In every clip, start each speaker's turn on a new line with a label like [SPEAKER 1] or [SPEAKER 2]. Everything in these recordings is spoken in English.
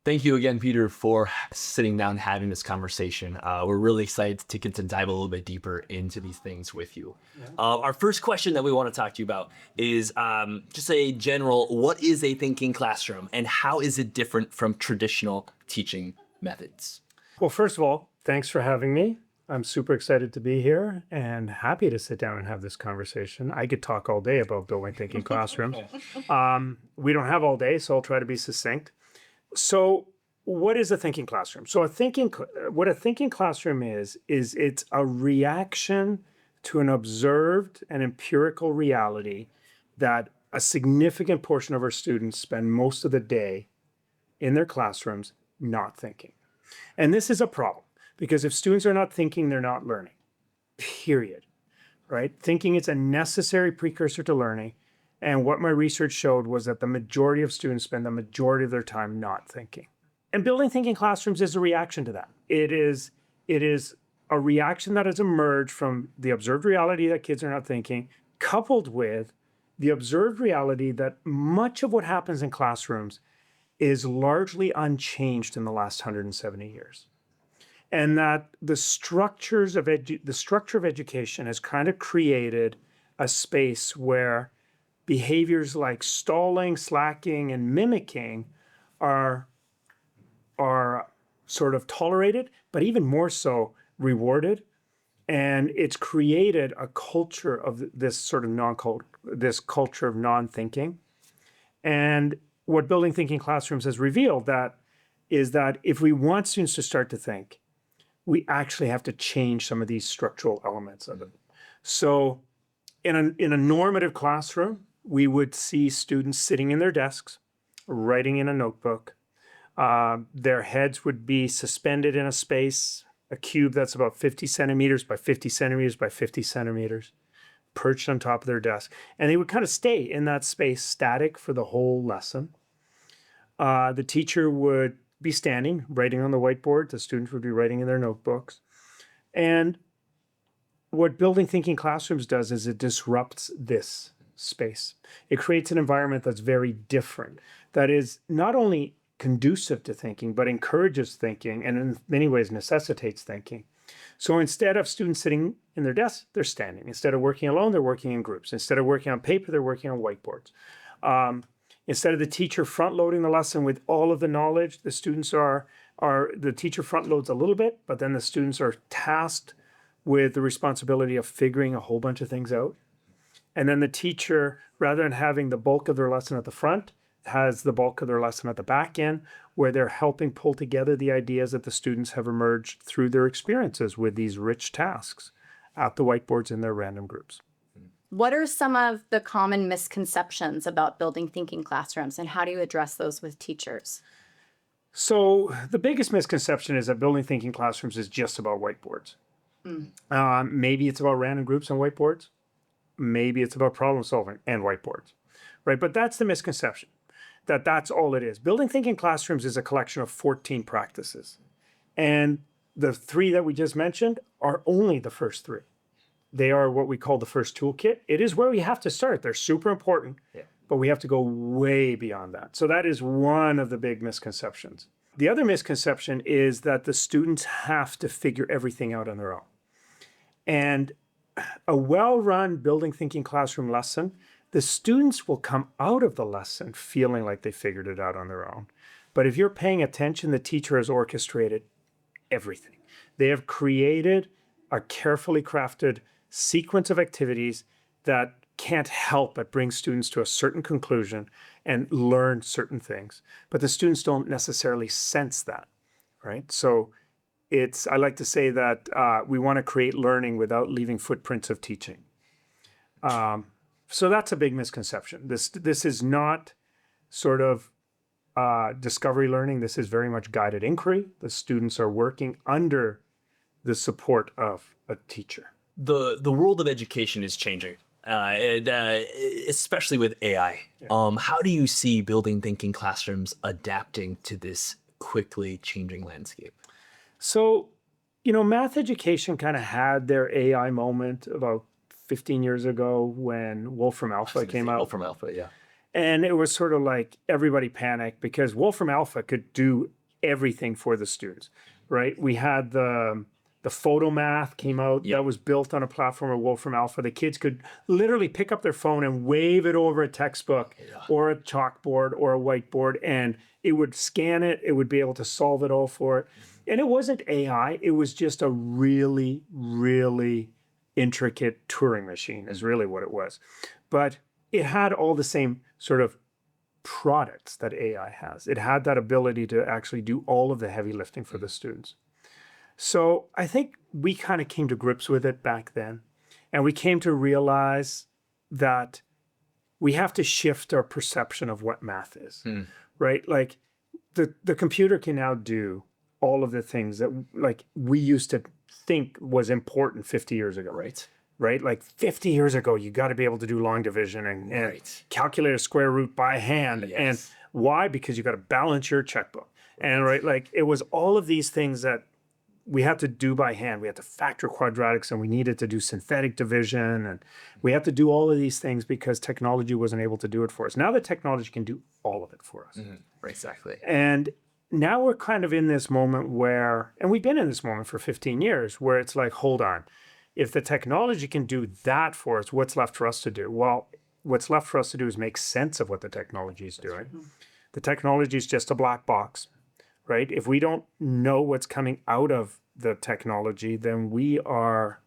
[SPEAKER 1] Thank you again, Peter, for sitting down and having this conversation. We're really excited to get to dive a little bit deeper into these things with you.
[SPEAKER 2] Yeah.
[SPEAKER 1] Our first question that we want to talk to you about is just a general, what is a thinking classroom and how is it different from traditional teaching methods?
[SPEAKER 2] Well, first of all, thanks for having me. I'm super excited to be here and happy to sit down and have this conversation. I could talk all day about building thinking classrooms. We don't have all day, so I'll try to be succinct. So, what is a thinking classroom? So, what a thinking classroom is it's a reaction to an observed and empirical reality that a significant portion of our students spend most of the day in their classrooms not thinking. And this is a problem because if students are not thinking, they're not learning, period, right? Thinking is a necessary precursor to learning. And what my research showed was that the majority of students spend the majority of their time not thinking. And building thinking classrooms is a reaction to that. It is a reaction that has emerged from the observed reality that kids are not thinking, coupled with the observed reality that much of what happens in classrooms is largely unchanged in the last 170 years. And that the structure of education has kind of created a space where behaviors like stalling, slacking, and mimicking are sort of tolerated, but even more so rewarded. And it's created a culture of this sort of this culture of non-thinking. And what building thinking classrooms has revealed that is that if we want students to start to think, we actually have to change some of these structural elements of it. So in a normative classroom, we would see students sitting in their desks, writing in a notebook. Their heads would be suspended in a space, a cube that's about 50 centimeters by 50 centimeters by 50 centimeters, perched on top of their desk. And they would kind of stay in that space static for the whole lesson. The teacher would be standing, writing on the whiteboard. The students would be writing in their notebooks. And what building thinking classrooms does is it disrupts this space. It creates an environment that's very different, that is not only conducive to thinking, but encourages thinking and in many ways necessitates thinking. So instead of students sitting in their desks, they're standing. Instead of working alone, they're working in groups. Instead of working on paper, they're working on whiteboards. Instead of the teacher front-loading the lesson with all of the knowledge, the teacher front-loads a little bit, but then the students are tasked with the responsibility of figuring a whole bunch of things out. And then the teacher, rather than having the bulk of their lesson at the front, has the bulk of their lesson at the back end, where they're helping pull together the ideas that the students have emerged through their experiences with these rich tasks at the whiteboards in their random groups.
[SPEAKER 3] What are some of the common misconceptions about building thinking classrooms, and how do you address those with teachers?
[SPEAKER 2] So the biggest misconception is that building thinking classrooms is just about whiteboards. Maybe it's about random groups on whiteboards. Maybe it's about problem solving and whiteboards, right? But that's the misconception, that that's all it is. Building thinking classrooms is a collection of 14 practices. And the three that we just mentioned are only the first three. They are what we call the first toolkit. It is where we have to start. They're super important, but we have to go way beyond that. So that is one of the big misconceptions. The other misconception is that the students have to figure everything out on their own. And a well-run building thinking classroom lesson, the students will come out of the lesson feeling like they figured it out on their own. But if you're paying attention, the teacher has orchestrated everything. They have created a carefully crafted sequence of activities that can't help but bring students to a certain conclusion and learn certain things. But the students don't necessarily sense that, right? So I like to say that we want to create learning without leaving footprints of teaching. So that's a big misconception. This is not sort of discovery learning. This is very much guided inquiry. The students are working under the support of a teacher.
[SPEAKER 1] The world of education is changing, especially with AI. How do you see building thinking classrooms adapting to this quickly changing landscape?
[SPEAKER 2] So, math education kind of had their AI moment about 15 years ago when Wolfram Alpha came out.
[SPEAKER 1] Wolfram Alpha, yeah.
[SPEAKER 2] And it was sort of like everybody panicked because Wolfram Alpha could do everything for the students, right? We had the photo math came out that was built on a platform of Wolfram Alpha. The kids could literally pick up their phone and wave it over a textbook or a chalkboard or a whiteboard, and it would scan it. It would be able to solve it all for it. And it wasn't AI. It was just a really, really intricate Turing machine is really what it was. But it had all the same sort of products that AI has. It had that ability to actually do all of the heavy lifting for the students. So I think we kind of came to grips with it back then. And we came to realize that we have to shift our perception of what math is, right? Like the computer can now do all of the things that like we used to think was important 50 years ago. Right? Like 50 years ago, you got to be able to do long division and calculate a square root by hand. And why? Because you got to balance your checkbook. And right, like it was all of these things that we had to do by hand. We had to factor quadratics and we needed to do synthetic division. And we had to do all of these things because technology wasn't able to do it for us. Now the technology can do all of it for us.
[SPEAKER 1] Right, exactly.
[SPEAKER 2] And now we're kind of in this moment where, and we've been in this moment for 15 years, where it's like, hold on. If the technology can do that for us, what's left for us to do? Well, what's left for us to do is make sense of what the technology is doing. The technology is just a black box, right? If we don't know what's coming out of the technology, then we are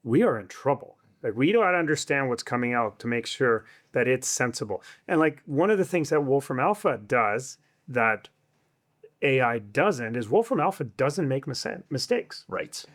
[SPEAKER 2] in trouble. Like we don't understand what's coming out to make sure that it's sensible. And like one of the things that Wolfram Alpha does that AI doesn't is Wolfram Alpha doesn't make mistakes.
[SPEAKER 1] Right.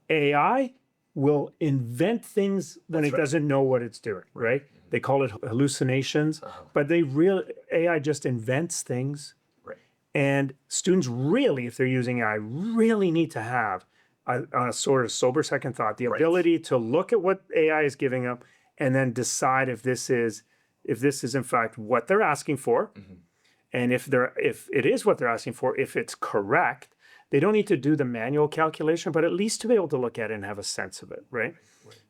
[SPEAKER 2] AI will invent things when it doesn't know what it's doing, right? They call it hallucinations, but AI just invents things.
[SPEAKER 1] Right.
[SPEAKER 2] And students really, if they're using AI, really need to have a sort of sober second thought, the ability to look at what AI is giving them and then decide if this is in fact what they're asking for. And if it is what they're asking for, if it's correct. They don't need to do the manual calculation, but at least to be able to look at it and have a sense of it, right?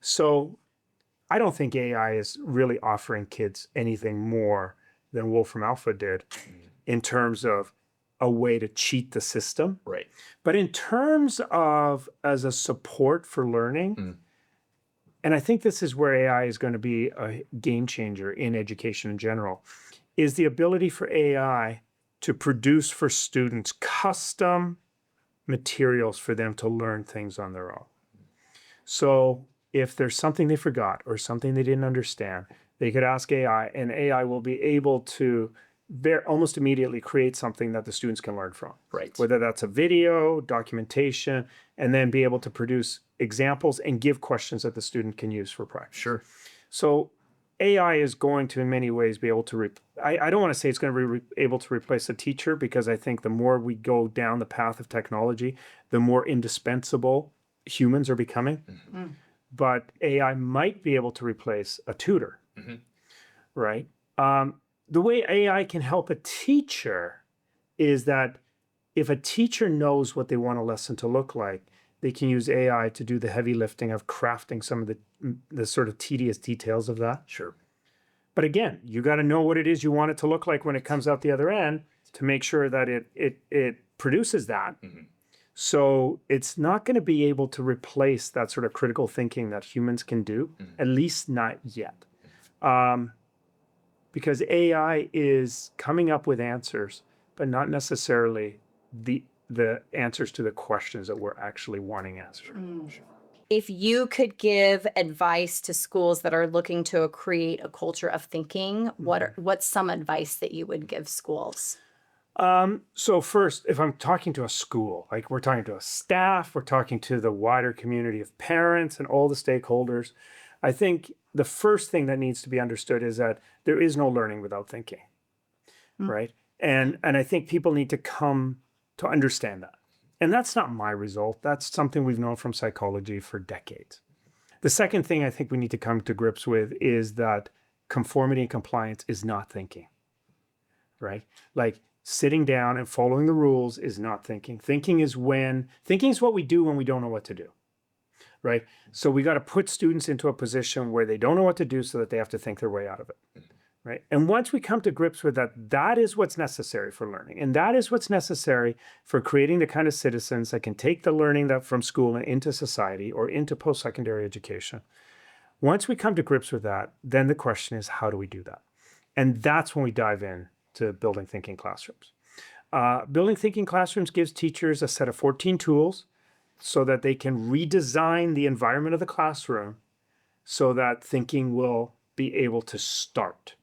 [SPEAKER 2] So I don't think AI is really offering kids anything more than Wolfram Alpha did in terms of a way to cheat the system.
[SPEAKER 1] Right.
[SPEAKER 2] But in terms of as a support for learning, and I think this is where AI is going to be a game changer in education in general, is the ability for AI to produce for students custom materials for them to learn things on their own. So if there's something they forgot or something they didn't understand, they could ask AI and AI will be able to almost immediately create something that the students can learn from.
[SPEAKER 1] Right.
[SPEAKER 2] Whether that's a video, documentation, and then be able to produce examples and give questions that the student can use for practice.
[SPEAKER 1] Sure.
[SPEAKER 2] So AI is going to, in many ways, be able to, I don't want to say it's going to be able to replace the teacher, because I think the more we go down the path of technology, the more indispensable humans are becoming. But AI might be able to replace a tutor, right? The way AI can help a teacher is that if a teacher knows what they want a lesson to look like, they can use AI to do the heavy lifting of crafting some of the sort of tedious details of that.
[SPEAKER 1] Sure.
[SPEAKER 2] But again, you got to know what it is you want it to look like when it comes out the other end to make sure that it produces that. So it's not going to be able to replace that sort of critical thinking that humans can do, at least not yet. Because AI is coming up with answers, but not necessarily the answers to the questions that we're actually wanting answered.
[SPEAKER 3] If you could give advice to schools that are looking to create a culture of thinking, what's some advice that you would give schools?
[SPEAKER 2] So first, if I'm talking to a school, like we're talking to a staff, we're talking to the wider community of parents and all the stakeholders, I think the first thing that needs to be understood is that there is no learning without thinking, right? And I think people need to come to understand that. And that's not my result. That's something we've known from psychology for decades. The second thing I think we need to come to grips with is that conformity and compliance is not thinking, right? Like sitting down and following the rules is not thinking. Thinking is what we do when we don't know what to do, right? So we got to put students into a position where they don't know what to do so that they have to think their way out of it. right? And once we come to grips with that, that is what's necessary for learning. And that is what's necessary for creating the kind of citizens that can take the learning that from school and into society or into post-secondary education. Once we come to grips with that, then the question is, how do we do that? And that's when we dive in to building thinking classrooms. Building thinking classrooms gives teachers a set of 14 tools so that they can redesign the environment of the classroom so that thinking will be able to start.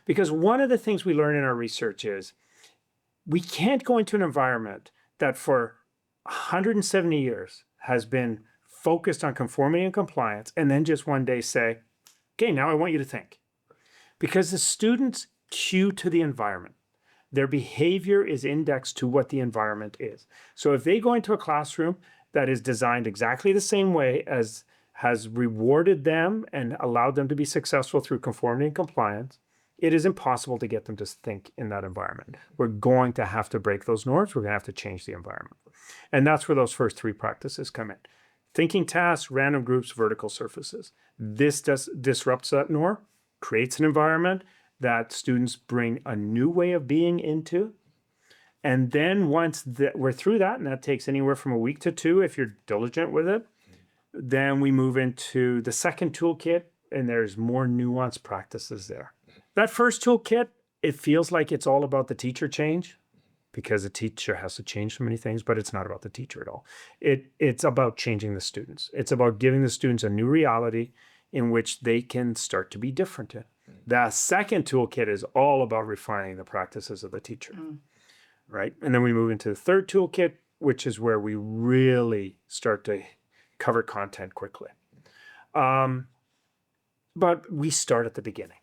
[SPEAKER 2] Because one of the things we learn in our research is we can't go into an environment that for 170 years has been focused on conformity and compliance and then just one day say, okay, now I want you to think. Because the students cue to the environment. Their behavior is indexed to what the environment is. So if they go into a classroom that is designed exactly the same way as has rewarded them and allowed them to be successful through conformity and compliance, it is impossible to get them to think in that environment. We're going to have to break those norms. We're going to have to change the environment. And that's where those first 3 practices come in. Thinking tasks, random groups, vertical surfaces. This disrupts that norm, creates an environment that students bring a new way of being into. And then once we're through that, and that takes anywhere from a week to 2 if you're diligent with it, then we move into the second toolkit, and there's more nuanced practices there. That first toolkit, it feels like it's all about the teacher change because the teacher has to change so many things, but it's not about the teacher at all. It's about changing the students. It's about giving the students a new reality in which they can start to be different in. The second toolkit is all about refining the practices of the teacher, right? And then we move into the third toolkit, which is where we really start to cover content quickly. But we start at the beginning.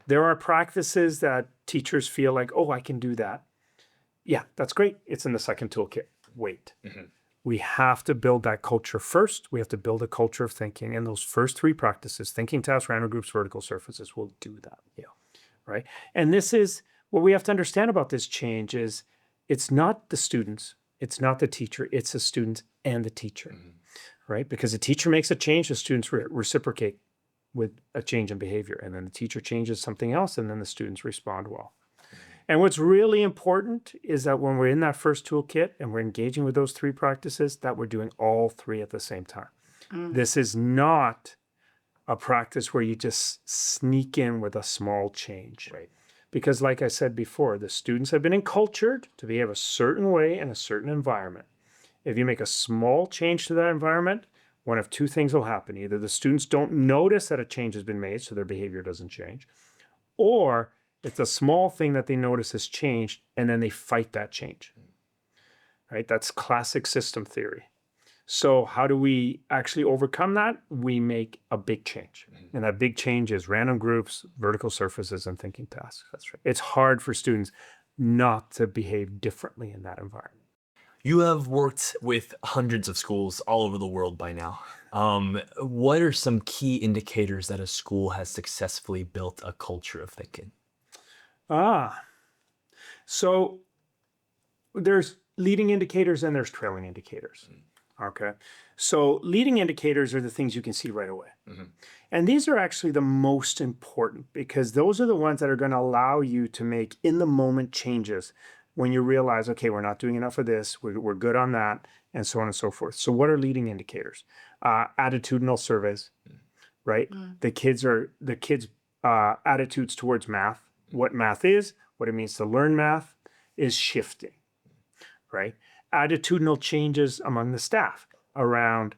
[SPEAKER 2] There are practices that teachers feel like, oh, I can do that. Yeah, that's great. It's in the second toolkit. Wait. We have to build that culture first. We have to build a culture of thinking. And those first 3 practices, thinking tasks, random groups, vertical surfaces, will do that. Yeah. Right. And this is what we have to understand about this change is it's not the students, it's not the teacher, it's the students and the teacher. Right? Because the teacher makes a change, the students reciprocate with a change in behavior. And then the teacher changes something else, and then the students respond well. And what's really important is that when we're in that first toolkit and we're engaging with those 3 practices, that we're doing all 3 at the same time. This is not a practice where you just sneak in with a small change.
[SPEAKER 1] Right.
[SPEAKER 2] Because like I said before, the students have been encultured to behave a certain way in a certain environment. If you make a small change to that environment, one of 2 things will happen. Either the students don't notice that a change has been made, so their behavior doesn't change, or it's a small thing that they notice has changed, and then they fight that change. Right? That's classic system theory. So how do we actually overcome that? We make a big change. And that big change is random groups, vertical surfaces, and thinking tasks. That's right. It's hard for students not to behave differently in that environment.
[SPEAKER 1] You have worked with hundreds of schools all over the world by now. What are some key indicators that a school has successfully built a culture of thinking?
[SPEAKER 2] So there's leading indicators and there's trailing indicators. Okay. So leading indicators are the things you can see right away. And these are actually the most important because those are the ones that are going to allow you to make in the moment changes when you realize, okay, we're not doing enough of this, we're good on that, and so on and so forth. So what are leading indicators? Attitudinal surveys, right? The kids' attitudes towards math, what math is, what it means to learn math is shifting, right? Attitudinal changes among the staff around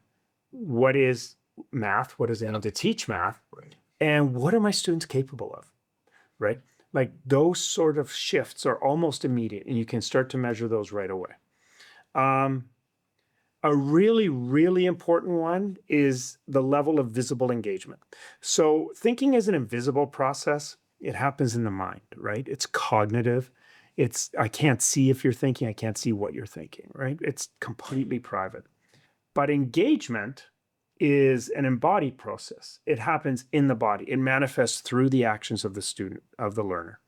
[SPEAKER 2] what is math, what does it mean to teach math,
[SPEAKER 1] Right.
[SPEAKER 2] and what are my students capable of, right? Like those sort of shifts are almost immediate and you can start to measure those right away. A really, really important one is the level of visible engagement. So thinking is an invisible process. It happens in the mind, right? It's cognitive. I can't see if you're thinking, I can't see what you're thinking, right? It's completely private. But engagement is an embodied process. It happens in the body. It manifests through the actions of the student, of the learner,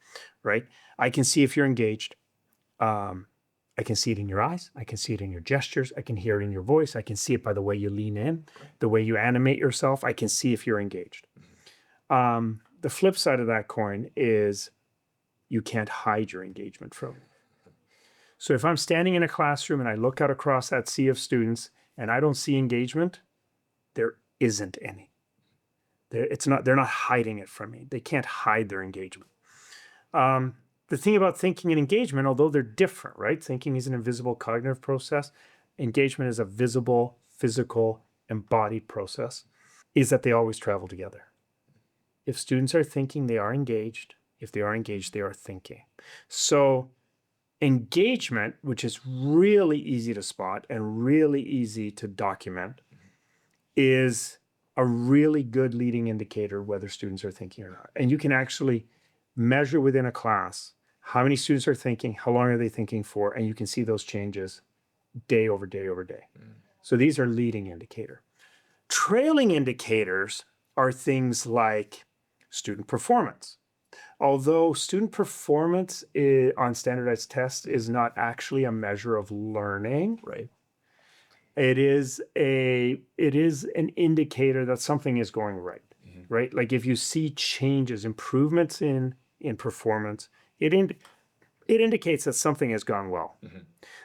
[SPEAKER 2] right? I can see if you're engaged. I can see it in your eyes. I can see it in your gestures. I can hear it in your voice. I can see it by the way you lean in, the way you animate yourself. I can see if you're engaged. The flip side of that coin is you can't hide your engagement from it. So if I'm standing in a classroom and I look out across that sea of students and I don't see engagement, there isn't any. They're not hiding it from me. They can't hide their engagement. The thing about thinking and engagement, although they're different, right? Thinking is an invisible cognitive process. Engagement is a visible, physical, embodied process, is that they always travel together. If students are thinking, they are engaged. If they are engaged, they are thinking. So engagement, which is really easy to spot and really easy to document, is a really good leading indicator whether students are thinking or not. And you can actually measure within a class how many students are thinking, how long are they thinking for, and you can see those changes day over day over day. So these are leading indicator. Trailing indicators are things like student performance. Although student performance on standardized tests is not actually a measure of learning,
[SPEAKER 1] Right.
[SPEAKER 2] it is an indicator that something is going right, right? Like if you see changes, improvements in performance, it indicates that something has gone well.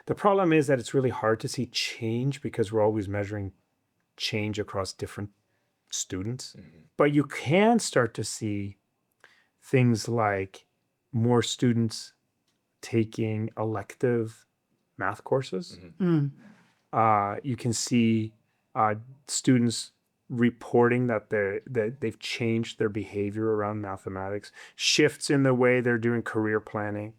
[SPEAKER 2] The problem is that it's really hard to see change because we're always measuring change across different students. But you can start to see things like more students taking elective math courses. You can see students reporting that they've changed their behavior around mathematics, shifts in the way they're doing career planning.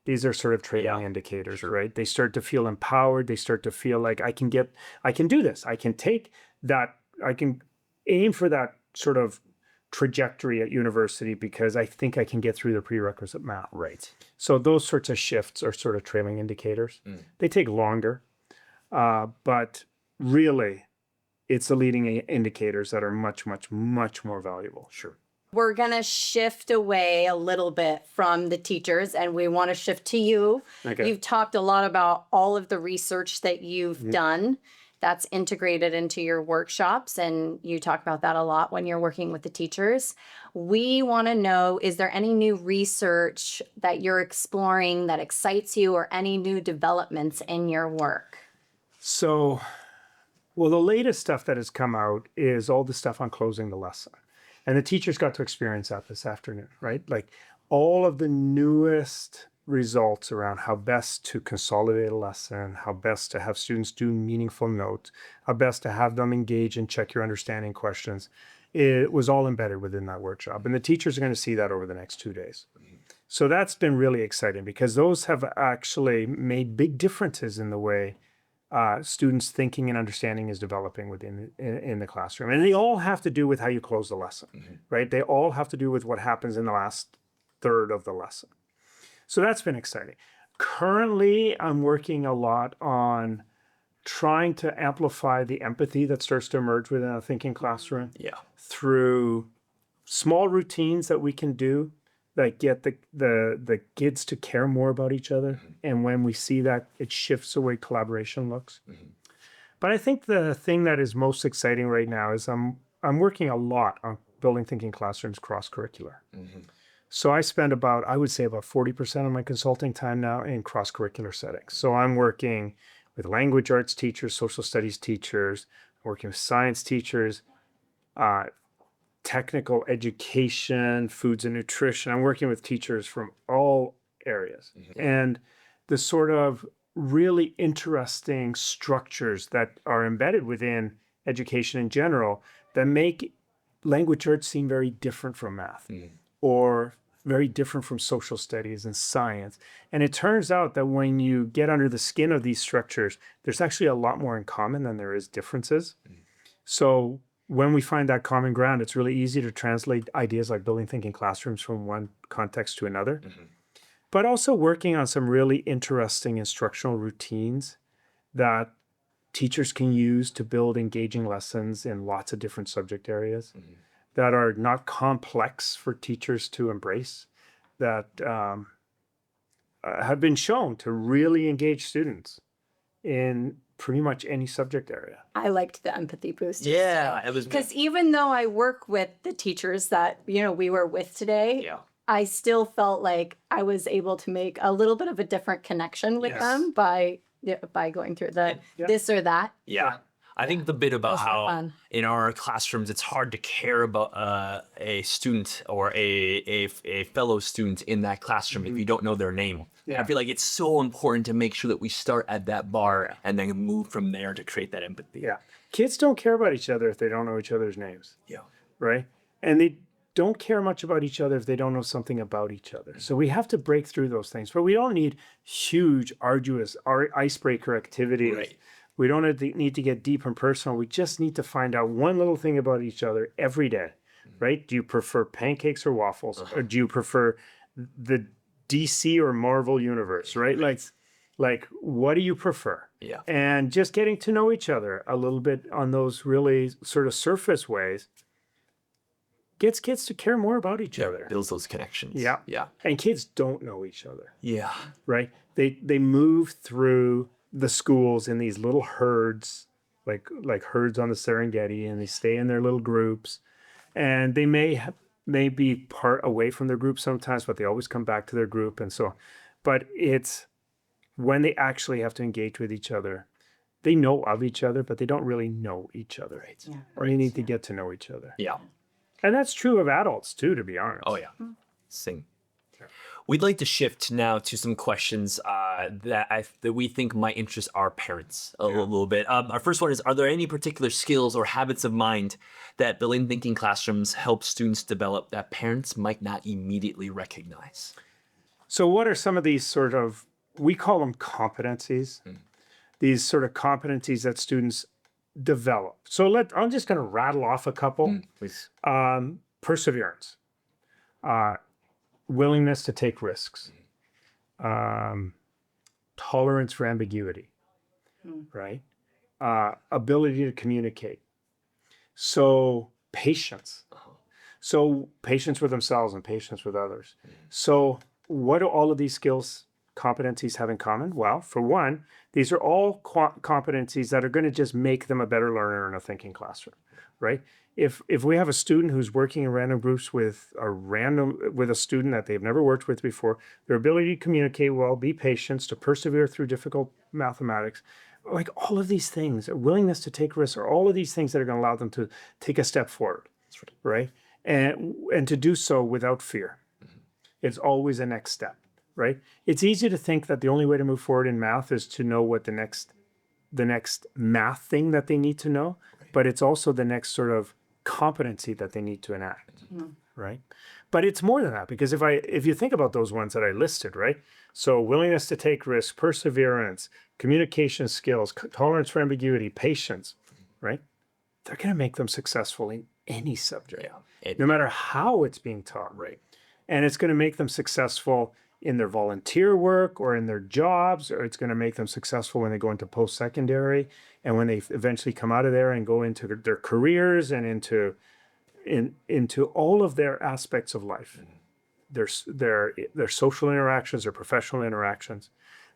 [SPEAKER 2] These are sort of trailing indicators, right? They start to feel empowered. They start to feel like I can do this. I can take that. I can aim for that sort of trajectory at university because I think I can get through the prerequisite math.
[SPEAKER 1] Right.
[SPEAKER 2] So those sorts of shifts are sort of trailing indicators. They take longer, but really, it's the leading indicators that are much, much, much more valuable.
[SPEAKER 1] Sure.
[SPEAKER 3] We're going to shift away a little bit from the teachers and we want to shift to you.
[SPEAKER 2] Okay.
[SPEAKER 3] You've talked a lot about all of the research that you've done that's integrated into your workshops, and you talk about that a lot when you're working with the teachers. We want to know, is there any new research that you're exploring that excites you or any new developments in your work?
[SPEAKER 2] So, well, the latest stuff that has come out is all the stuff on closing the lesson. And the teachers got to experience that this afternoon, right? Like all of the newest results around how best to consolidate a lesson, how best to have students do meaningful notes, how best to have them engage and check your understanding questions. It was all embedded within that workshop. And the teachers are going to see that over the next 2 days. So that's been really exciting because those have actually made big differences in the way students' thinking and understanding is developing in the classroom. And they all have to do with how you close the lesson, right? They all have to do with what happens in the last third of the lesson. So that's been exciting. Currently, I'm working a lot on trying to amplify the empathy that starts to emerge within a thinking classroom through small routines that we can do that get the kids to care more about each other. And when we see that, it shifts the way collaboration looks. But I think the thing that is most exciting right now is I'm working a lot on building thinking classrooms cross-curricular. So I spend I would say about 40% of my consulting time now in cross-curricular settings. So I'm working with language arts teachers, social studies teachers, working with science teachers, technical education, foods and nutrition. I'm working with teachers from all areas. And the sort of really interesting structures that are embedded within education in general that make language arts seem very different from math or very different from social studies and science. And it turns out that when you get under the skin of these structures, there's actually a lot more in common than there is differences. So when we find that common ground, it's really easy to translate ideas like building thinking classrooms from one context to another, but also working on some really interesting instructional routines that teachers can use to build engaging lessons in lots of different subject areas that are not complex for teachers to embrace, that have been shown to really engage students in pretty much any subject area.
[SPEAKER 3] I liked the empathy boost.
[SPEAKER 1] Yeah, it was
[SPEAKER 3] Because even though I work with the teachers that, we were with today,
[SPEAKER 1] yeah.
[SPEAKER 3] I still felt like I was able to make a little bit of a different connection with
[SPEAKER 2] Yes.
[SPEAKER 3] them by going through the
[SPEAKER 2] Yeah.
[SPEAKER 3] this or that.
[SPEAKER 1] Yeah. I think the bit about
[SPEAKER 3] Those were
[SPEAKER 1] how
[SPEAKER 3] fun.
[SPEAKER 1] in our classrooms it's hard to care about a student or a fellow student in that classroom if you don't know their name.
[SPEAKER 2] Yeah.
[SPEAKER 1] I feel like it's so important to make sure that we start at that bar and then move from there to create that empathy.
[SPEAKER 2] Yeah. Kids don't care about each other if they don't know each other's names,
[SPEAKER 1] Yeah.
[SPEAKER 2] right? And they don't care much about each other if they don't know something about each other. So we have to break through those things. But we don't need huge, arduous icebreaker activities.
[SPEAKER 1] Right.
[SPEAKER 2] We don't need to get deep and personal. We just need to find out one little thing about each other every day, right? Do you prefer pancakes or waffles? Or do you prefer the DC or Marvel universe, right? Like what do you prefer?
[SPEAKER 1] Yeah.
[SPEAKER 2] And just getting to know each other a little bit on those really sort of surface ways gets kids to care more about each other.
[SPEAKER 1] Builds those connections.
[SPEAKER 2] Yeah.
[SPEAKER 1] Yeah.
[SPEAKER 2] And kids don't know each other,
[SPEAKER 1] Yeah.
[SPEAKER 2] right? They move through the schools in these little herds, like herds on the Serengeti, and they stay in their little groups. And they may be part away from their group sometimes, but they always come back to their group. And so, but it's when they actually have to engage with each other, they know of each other, but they don't really know each other.
[SPEAKER 1] Right.
[SPEAKER 3] Yeah.
[SPEAKER 2] Or they need to get to know each other.
[SPEAKER 1] Yeah.
[SPEAKER 2] And that's true of adults too, to be honest.
[SPEAKER 1] Oh, yeah. Sing. We'd like to shift now to some questions that we think might interest our parents a little bit. Our first one is, are there any particular skills or habits of mind that building thinking classrooms help students develop that parents might not immediately recognize?
[SPEAKER 2] So what are some of these sort of, we call them competencies, these sort of competencies that students develop. So I'm just going to rattle off a couple.
[SPEAKER 1] Please.
[SPEAKER 2] Perseverance, willingness to take risks, tolerance for ambiguity, right? Ability to communicate. So patience. So patience with themselves and patience with others. So what do all of these skills, competencies have in common? Well, for one, these are all competencies that are going to just make them a better learner in a thinking classroom, right? If we have a student who's working in random groups with a student that they've never worked with before, their ability to communicate well, be patient, to persevere through difficult mathematics, like all of these things, a willingness to take risks, are all of these things that are going to allow them to take a step forward, right? And to do so without fear. It's always a next step, right? It's easy to think that the only way to move forward in math is to know what the next math thing that they need to know, but it's also the next sort of competency that they need to enact, right? But it's more than that, because if you think about those ones that I listed, right? So willingness to take risks, perseverance, communication skills, tolerance for ambiguity, patience, right? They're going to make them successful in any subject, no matter how it's being taught, right? And it's going to make them successful in their volunteer work or in their jobs, or it's going to make them successful when they go into post-secondary and when they eventually come out of there and go into their careers and into all of their aspects of life, their social interactions, their professional interactions.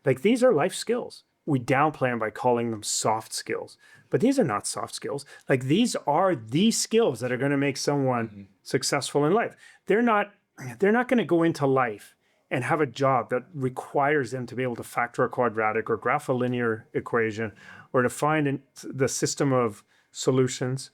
[SPEAKER 2] Like, these are life skills. We downplay them by calling them soft skills, but these are not soft skills. Like, these are the skills that are going to make someone successful in life. They're not going to go into life and have a job that requires them to be able to factor a quadratic or graph a linear equation or to find the system of solutions.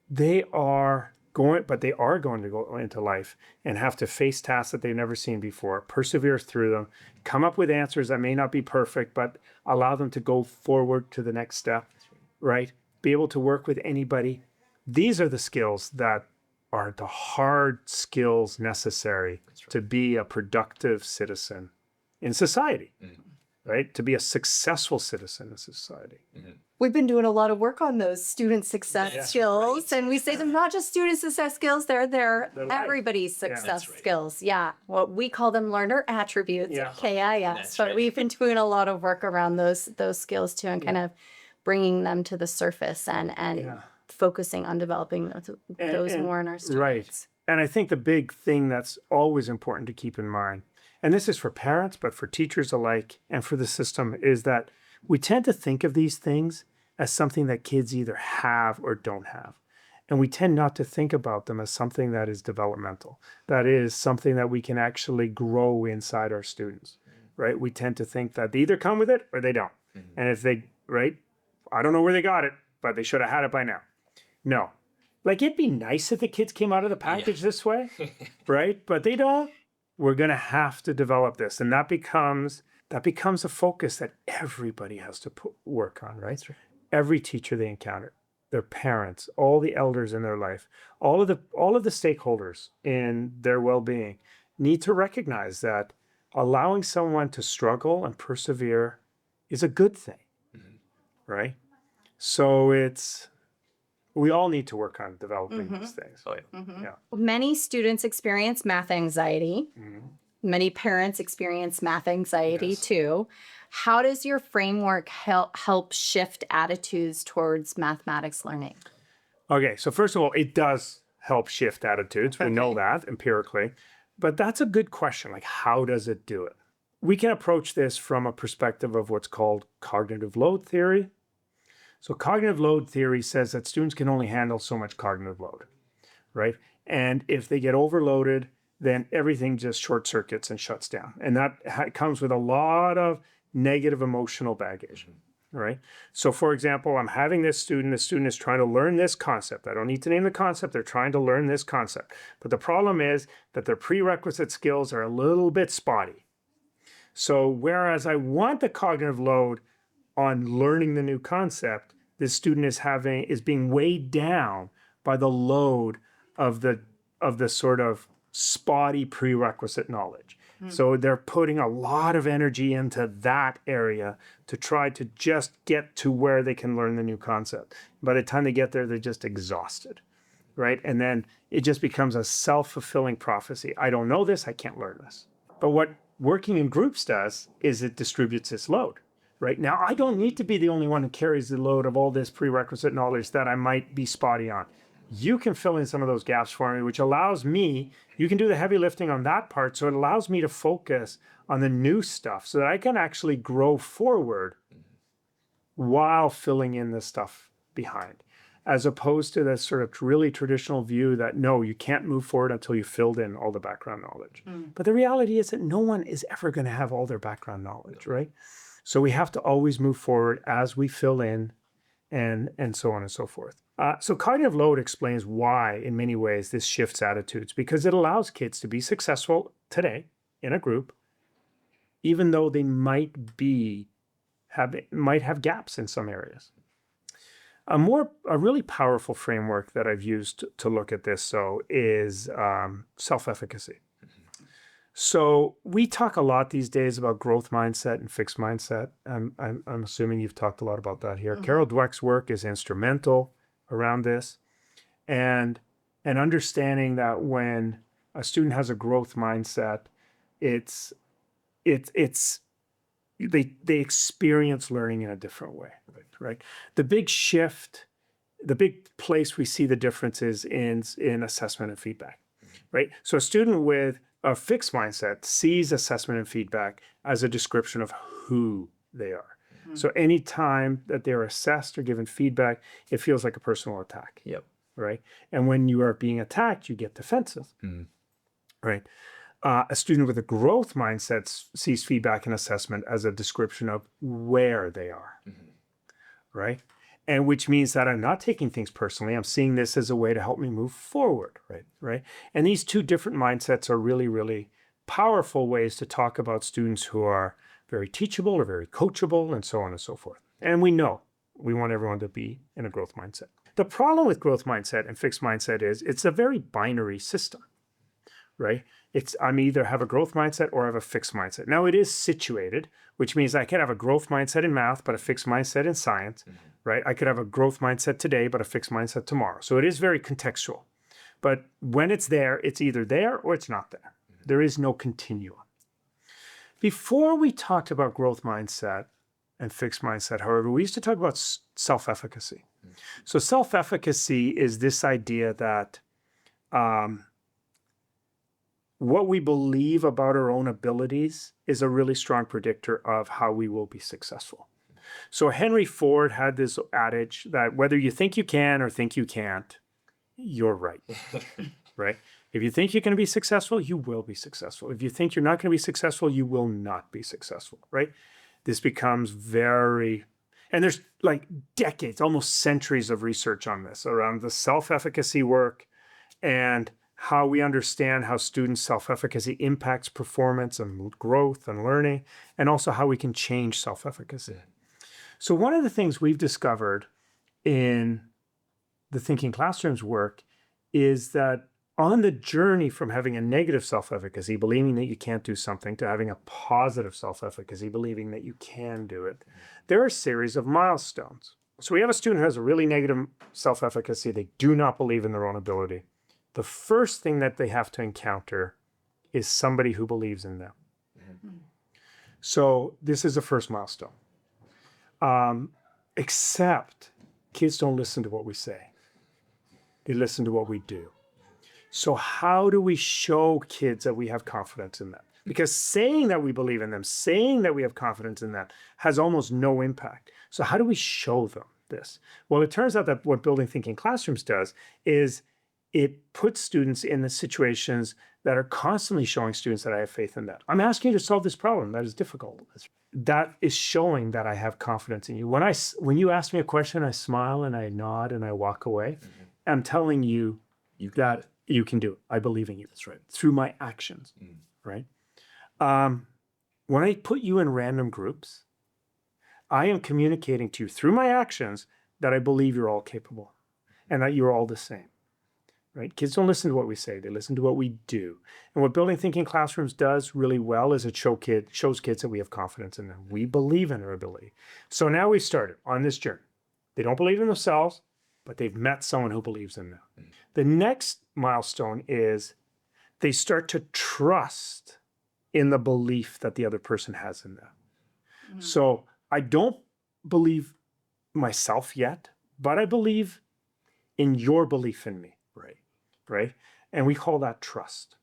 [SPEAKER 2] They are going to go into life and have to face tasks that they've never seen before, persevere through them, come up with answers that may not be perfect, but allow them to go forward to the next step, right? Be able to work with anybody. These are the skills that are the hard skills necessary to be a productive citizen in society, right? To be a successful citizen in society.
[SPEAKER 3] We've been doing a lot of work on those student success skills, and we say them not just student success skills, they're everybody's success skills. Yeah. Well, we call them learner attributes, KIS, but we've been doing a lot of work around those skills too, and kind of bringing them to the surface and focusing on developing those more in our students.
[SPEAKER 2] Right. And I think the big thing that's always important to keep in mind, and this is for parents, but for teachers alike and for the system, is that We tend to think of these things as something that kids either have or don't have. And we tend not to think about them as something that is developmental. That is something that we can actually grow inside our students, right? We tend to think that they either come with it or they don't. And if they, right, I don't know where they got it, but they should have had it by now. No. Like, it'd be nice if the kids came out of the package this way, right? But they don't. We're going to have to develop this. And that becomes a focus that everybody has to work on, right? Every teacher they encounter, their parents, all the elders in their life, all of the stakeholders in their well-being need to recognize that allowing someone to struggle and persevere is a good thing, right? So we all need to work on developing these things.
[SPEAKER 1] Oh, yeah.
[SPEAKER 2] Yeah.
[SPEAKER 3] Many students experience math anxiety. Many parents experience math anxiety too. How does your framework help shift attitudes towards mathematics learning?
[SPEAKER 2] Okay, so first of all, it does help shift attitudes. We know that empirically. But that's a good question. Like, how does it do it? We can approach this from a perspective of what's called cognitive load theory. So cognitive load theory says that students can only handle so much cognitive load, right? And if they get overloaded, then everything just short circuits and shuts down. And that comes with a lot of negative emotional baggage, right? So for example, I'm having this student is trying to learn this concept. I don't need to name the concept. They're trying to learn this concept. But the problem is that their prerequisite skills are a little bit spotty. So whereas I want the cognitive load on learning the new concept, this student is being weighed down by the load of the sort of spotty prerequisite knowledge. So they're putting a lot of energy into that area to try to just get to where they can learn the new concept. By the time they get there, they're just exhausted, right? And then it just becomes a self-fulfilling prophecy. I don't know this, I can't learn this. But what working in groups does is it distributes this load. Right now, I don't need to be the only one who carries the load of all this prerequisite knowledge that I might be spotty on. You can fill in some of those gaps for me, which allows me, you can do the heavy lifting on that part. So it allows me to focus on the new stuff so that I can actually grow forward while filling in the stuff behind, as opposed to this sort of really traditional view that no, you can't move forward until you filled in all the background knowledge. But the reality is that no one is ever going to have all their background knowledge, right? So we have to always move forward as we fill in and so on and so forth. So cognitive load explains why, in many ways, this shifts attitudes, because it allows kids to be successful today in a group, even though they might have gaps in some areas. A really powerful framework that I've used to look at this, is self-efficacy. So we talk a lot these days about growth mindset and fixed mindset. I'm assuming you've talked a lot about that here. Carol Dweck's work is instrumental around this, and understanding that when a student has a growth mindset, they experience learning in a different way, right? The big shift, the big place we see the difference is in assessment and feedback, right? So a student with a fixed mindset sees assessment and feedback as a description of who they are. So anytime that they're assessed or given feedback, it feels like a personal attack.
[SPEAKER 1] Yep.
[SPEAKER 2] Right. And when you are being attacked, you get defensive. Right. A student with a growth mindset sees feedback and assessment as a description of where they are. Right. And which means that I'm not taking things personally. I'm seeing this as a way to help me move forward. Right. And these two different mindsets are really, really powerful ways to talk about students who are very teachable or very coachable and so on and so forth. And we know we want everyone to be in a growth mindset. The problem with growth mindset and fixed mindset is it's a very binary system, right? I'm either have a growth mindset or I have a fixed mindset. Now it is situated, which means I can have a growth mindset in math, but a fixed mindset in science, right? I could have a growth mindset today, but a fixed mindset tomorrow. So it is very contextual. But when it's there, it's either there or it's not there. There is no continuum. Before we talked about growth mindset and fixed mindset, however, we used to talk about self-efficacy. So self-efficacy is this idea that what we believe about our own abilities is a really strong predictor of how we will be successful. So Henry Ford had this adage that whether you think you can or think you can't, you're right, right? If you think you're going to be successful, you will be successful. If you think you're not going to be successful, you will not be successful, right? This becomes very, and there's like decades, almost centuries of research on this around the self-efficacy work and how we understand how students' self-efficacy impacts performance and growth and learning, and also how we can change self-efficacy. So one of the things we've discovered in the Thinking Classrooms work is that on the journey from having a negative self-efficacy, believing that you can't do something, to having a positive self-efficacy, believing that you can do it, there are a series of milestones. So we have a student who has a really negative self-efficacy. They do not believe in their own ability. The first thing that they have to encounter is somebody who believes in them. So this is the first milestone. Except kids don't listen to what we say. They listen to what we do. So how do we show kids that we have confidence in them? Because saying that we believe in them, saying that we have confidence in them has almost no impact. So how do we show them this? Well, it turns out that what Building Thinking Classrooms does is it puts students in the situations that are constantly showing students that I have faith in that. I'm asking you to solve this problem that is difficult. That is showing that I have confidence in you. When you ask me a question, I smile and I nod and I walk away. I'm telling you that you can do it. I believe in you.
[SPEAKER 1] That's right.
[SPEAKER 2] Through my actions, right? When I put you in random groups, I am communicating to you through my actions that I believe you're all capable and that you're all the same. Right? Kids don't listen to what we say, they listen to what we do. And what Building Thinking Classrooms does really well is it shows kids that we have confidence in them. We believe in their ability. So now we've started on this journey. They don't believe in themselves, but they've met someone who believes in them. The next milestone is they start to trust in the belief that the other person has in them. So I don't believe myself yet, but I believe in your belief in me. Right? And we call that trust.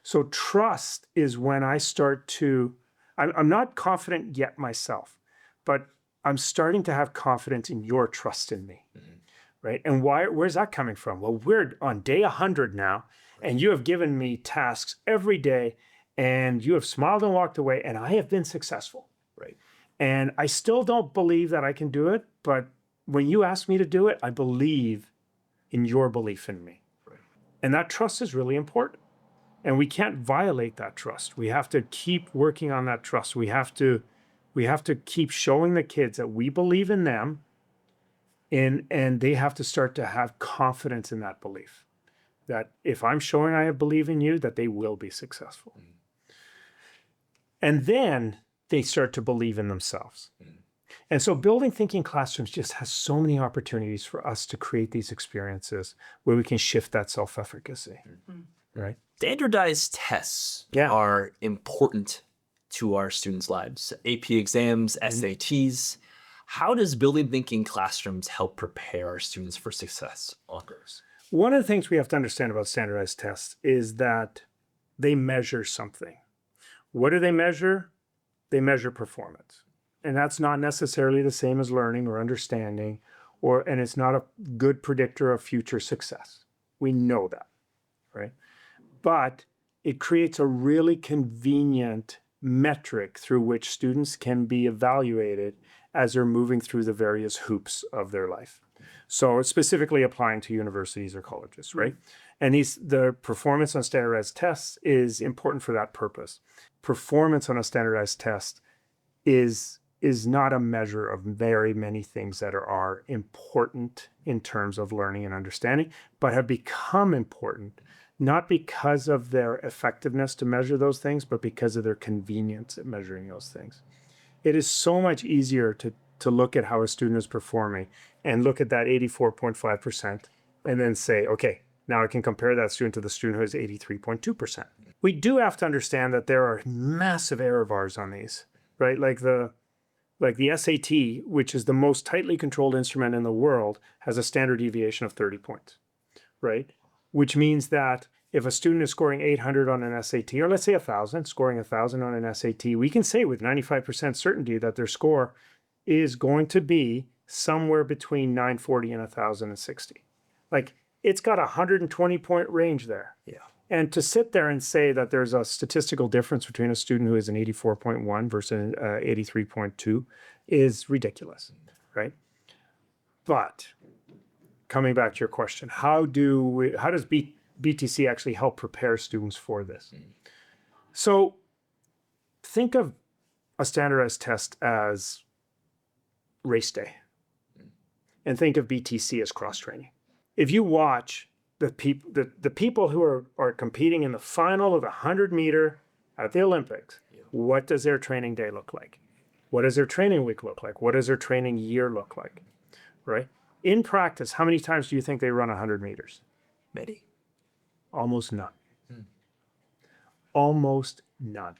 [SPEAKER 2] So trust is when I start to, I'm not confident yet myself, but I'm starting to have confidence in your trust in me, right? And where's that coming from? Well, we're on day 100 now, and you have given me tasks every day, and you have smiled and walked away, and I have been successful, right? And I still don't believe that I can do it, but when you ask me to do it, I believe in your belief in me. And that trust is really important. And we can't violate that trust. We have to keep working on that trust. We have to keep showing the kids that we believe in them, and they have to start to have confidence in that belief. That if I'm showing I believe in you, that they will be successful. And then they start to believe in themselves. And so Building Thinking Classrooms just has so many opportunities for us to create these experiences where we can shift that self-efficacy, right?
[SPEAKER 1] Standardized tests are important to our students' lives. AP exams, SATs. How does Building Thinking Classrooms help prepare our students for success on those?
[SPEAKER 2] One of the things we have to understand about standardized tests is that they measure something. What do they measure? They measure performance. And that's not necessarily the same as learning or understanding, and it's not a good predictor of future success. We know that, right? But it creates a really convenient metric through which students can be evaluated as they're moving through the various hoops of their life. So it's specifically applying to universities or colleges, right? And the performance on standardized tests is important for that purpose. Performance on a standardized test is not a measure of very many things that are important in terms of learning and understanding, but have become important not because of their effectiveness to measure those things, but because of their convenience at measuring those things. It is so much easier to look at how a student is performing and look at that 84.5% and then say, okay, now I can compare that student to the student who has 83.2%. We do have to understand that there are massive error bars on these, right? Like the SAT, which is the most tightly controlled instrument in the world, has a standard deviation of 30 points, right? Which means that if a student is scoring 800 on an SAT, or let's say 1,000, scoring 1,000 on an SAT, we can say with 95% certainty that their score is going to be somewhere between 940 and 1060. Like, it's got a 120-point range there.
[SPEAKER 1] Yeah.
[SPEAKER 2] And to sit there and say that there's a statistical difference between a student who is an 84.1 versus 83.2 is ridiculous, right? But coming back to your question, how does BTC actually help prepare students for this? So think of a standardized test as race day, and think of BTC as cross-training. If you watch the people who are competing in the final of the 100-meter at the Olympics, what does their training day look like? What does their training week look like? What does their training year look like? Right? In practice, how many times do you think they run 100 meters?
[SPEAKER 1] Many.
[SPEAKER 2] Almost none. Almost none.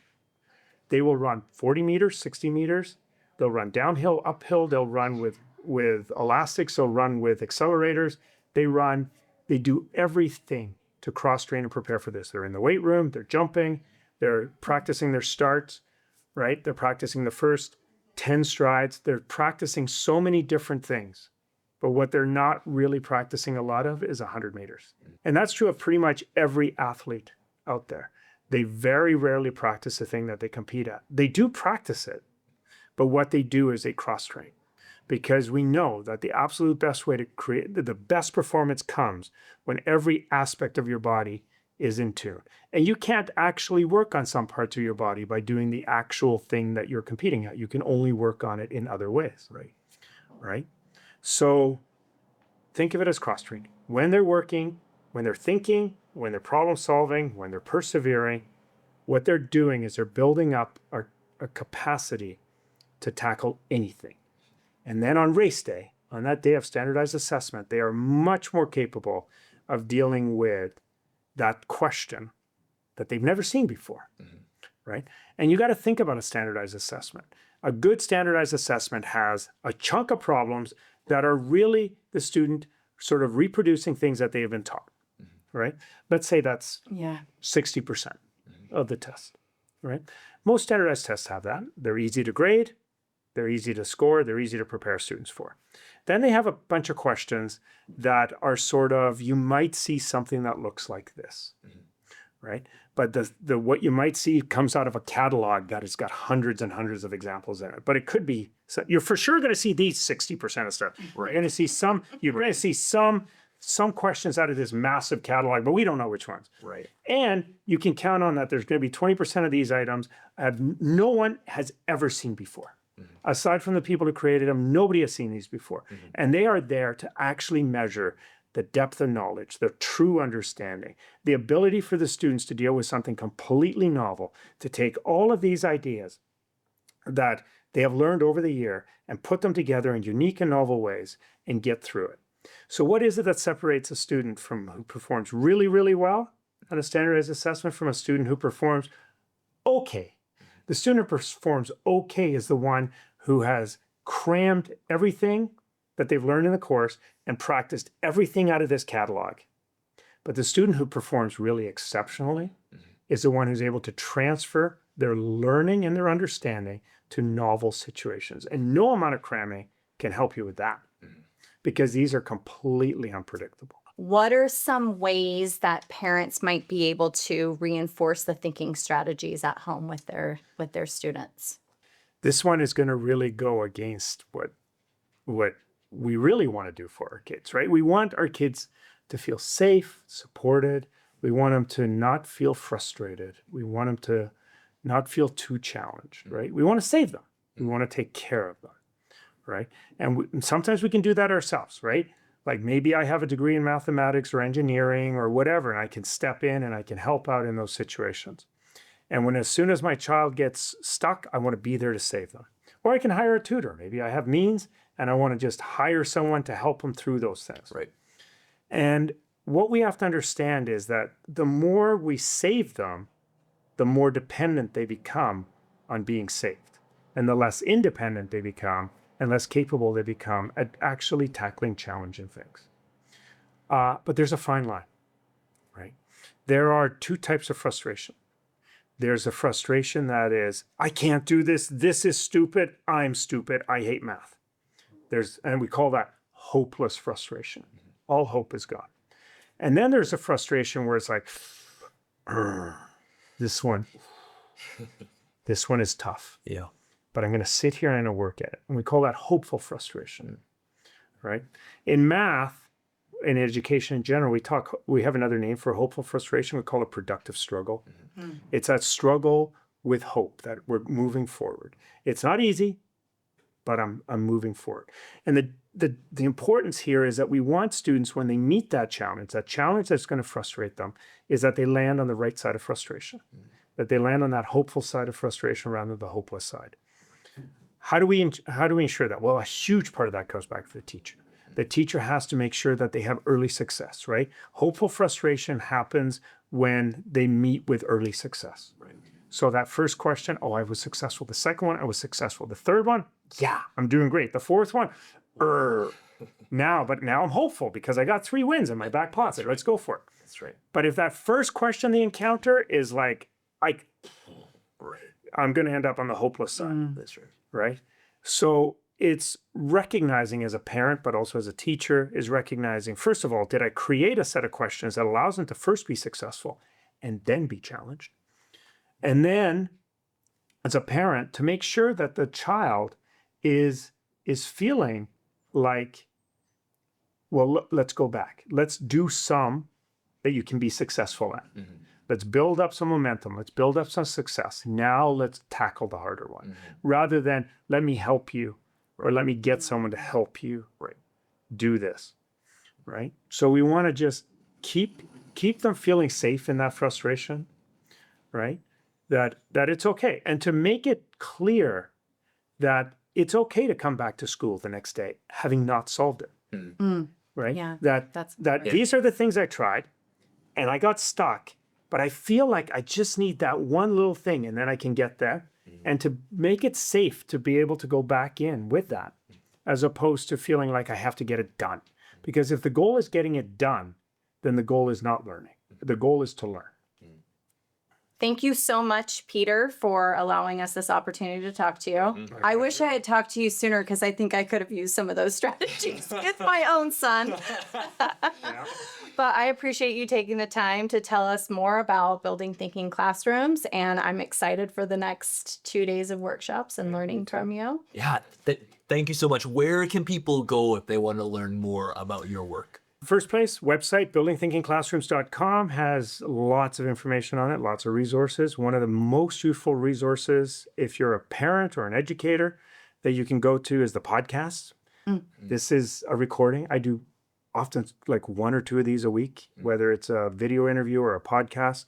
[SPEAKER 2] They will run 40 meters, 60 meters. They'll run downhill, uphill. They'll run with elastics. They'll run with accelerators. They do everything to cross-train and prepare for this. They're in the weight room. They're jumping. They're practicing their starts, right? They're practicing the first 10 strides. They're practicing so many different things. But what they're not really practicing a lot of is 100 meters. And that's true of pretty much every athlete out there. They very rarely practice the thing that they compete at. They do practice it, but what they do is they cross-train. Because we know that the absolute best way to create the best performance comes when every aspect of your body is in tune. And you can't actually work on some parts of your body by doing the actual thing that you're competing at. You can only work on it in other ways. Right? So think of it as cross-training. When they're working, when they're thinking, when they're problem solving, when they're persevering, what they're doing is they're building up a capacity to tackle anything. And then on race day, on that day of standardized assessment, they are much more capable of dealing with that question that they've never seen before, right? And you got to think about a standardized assessment. A good standardized assessment has a chunk of problems that are really the student sort of reproducing things that they have been taught, right? Let's say that's 60% of the test, right? Most standardized tests have that. They're easy to grade. They're easy to score. They're easy to prepare students for. Then they have a bunch of questions that are sort of, you might see something that looks like this, right? But the what you might see comes out of a catalog that has got hundreds and hundreds of examples in it. But it could be, so you're for sure going to see these 60% of stuff. Right. You're going to see some questions out of this massive catalog, but we don't know which ones.
[SPEAKER 1] Right.
[SPEAKER 2] And you can count on that there's going to be 20% of these items no one has ever seen before. Aside from the people who created them, nobody has seen these before. And they are there to actually measure the depth of knowledge, the true understanding, the ability for the students to deal with something completely novel, to take all of these ideas that they have learned over the year and put them together in unique and novel ways and get through it. So what is it that separates a student who performs really, really well on a standardized assessment from a student who performs okay? The student who performs okay is the one who has crammed everything that they've learned in the course and practiced everything out of this catalog. But the student who performs really exceptionally is the one who's able to transfer their learning and their understanding to novel situations. And no amount of cramming can help you with that, because these are completely unpredictable.
[SPEAKER 3] What are some ways that parents might be able to reinforce the thinking strategies at home with their students?
[SPEAKER 2] This one is going to really go against what we really want to do for our kids, right? We want our kids to feel safe, supported. We want them to not feel frustrated. We want them to not feel too challenged, right? We want to save them. We want to take care of them, right? And sometimes we can do that ourselves, right? Like maybe I have a degree in mathematics or engineering or whatever, and I can step in and I can help out in those situations. And as soon as my child gets stuck, I want to be there to save them. Or I can hire a tutor. Maybe I have means and I want to just hire someone to help them through those things.
[SPEAKER 1] Right.
[SPEAKER 2] And what we have to understand is that the more we save them, the more dependent they become on being saved. And the less independent they become and less capable they become at actually tackling challenging things. But there's a fine line, right? There are two types of frustration. There's a frustration that is, I can't do this. This is stupid. I'm stupid. I hate math. And we call that hopeless frustration. All hope is gone. And then there's a frustration where it's like, this one is tough,
[SPEAKER 1] Yeah.
[SPEAKER 2] but I'm going to sit here and I'm going to work at it. And we call that hopeful frustration, right? In math, in education in general, we have another name for hopeful frustration. We call it productive struggle. It's that struggle with hope that we're moving forward. It's not easy, but I'm moving forward. And the importance here is that we want students, when they meet that challenge that's going to frustrate them, is that they land on the right side of frustration, that they land on that hopeful side of frustration rather than the hopeless side. How do we ensure that? Well, a huge part of that goes back to the teacher. The teacher has to make sure that they have early success, right? Hopeful frustration happens when they meet with early success.
[SPEAKER 1] Right.
[SPEAKER 2] So that first question, oh, I was successful. The second one, I was successful. The third one, yeah, I'm doing great. The fourth one, now I'm hopeful because I got 3 wins in my back pocket. Let's go for it.
[SPEAKER 1] That's right.
[SPEAKER 2] But if that first question they encounter is like, I'm going to end up on the hopeless side.
[SPEAKER 1] That's right.
[SPEAKER 2] Right? So it's recognizing as a parent, but also as a teacher, is recognizing, first of all, did I create a set of questions that allows them to first be successful and then be challenged? And then, as a parent, to make sure that the child is feeling like, well, let's go back. Let's do some that you can be successful at. Let's build up some momentum. Let's build up some success. Now let's tackle the harder one, rather than let me help you or let me get someone to help you do this, right? So we want to just keep them feeling safe in that frustration, right? That it's okay. And to make it clear that it's okay to come back to school the next day having not solved it, right?
[SPEAKER 3] Yeah,
[SPEAKER 2] that these are the things I tried and I got stuck, but I feel like I just need that one little thing and then I can get there. And to make it safe to be able to go back in with that, as opposed to feeling like I have to get it done. Because if the goal is getting it done, then the goal is not learning. The goal is to learn.
[SPEAKER 3] Thank you so much, Peter, for allowing us this opportunity to talk to you. I wish I had talked to you sooner because I think I could have used some of those strategies with my own son. But I appreciate you taking the time to tell us more about building thinking classrooms, and I'm excited for the next 2 days of workshops and learning from you.
[SPEAKER 1] Yeah. Thank you so much. Where can people go if they want to learn more about your work?
[SPEAKER 2] First place, website, buildingthinkingclassrooms.com has lots of information on it, lots of resources. One of the most useful resources, if you're a parent or an educator, that you can go to is the podcast. This is a recording. I do often like 1 or 2 of these a week, whether it's a video interview or a podcast.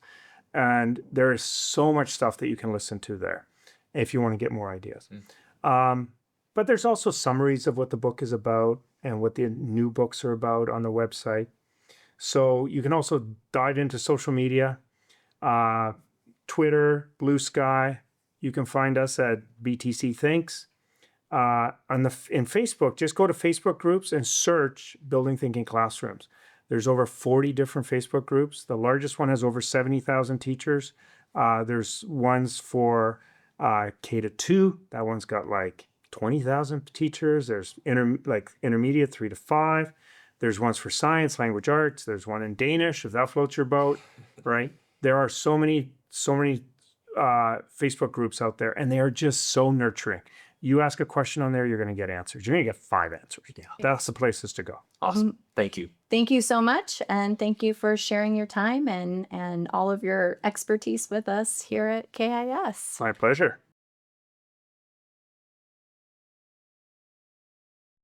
[SPEAKER 2] And there is so much stuff that you can listen to there if you want to get more ideas. But there's also summaries of what the book is about and what the new books are about on the website. So you can also dive into social media, Twitter, Blue Sky. You can find us at BTC Thinks. In Facebook, just go to Facebook groups and search Building Thinking Classrooms. There's over 40 different Facebook groups. The largest one has over 70,000 teachers. There's ones for K-2. That one's got like 20,000 teachers. There's intermediate 3 to 5. There's ones for science, language arts. There's one in Danish, if that floats your boat, right? There are so many Facebook groups out there, and they are just so nurturing. You ask a question on there, you're going to get answers. You're going to get 5 answers. Yeah. That's the places to go.
[SPEAKER 1] Awesome. Thank you.
[SPEAKER 3] Thank you so much. And thank you for sharing your time and all of your expertise with us here at KIS.
[SPEAKER 2] My pleasure.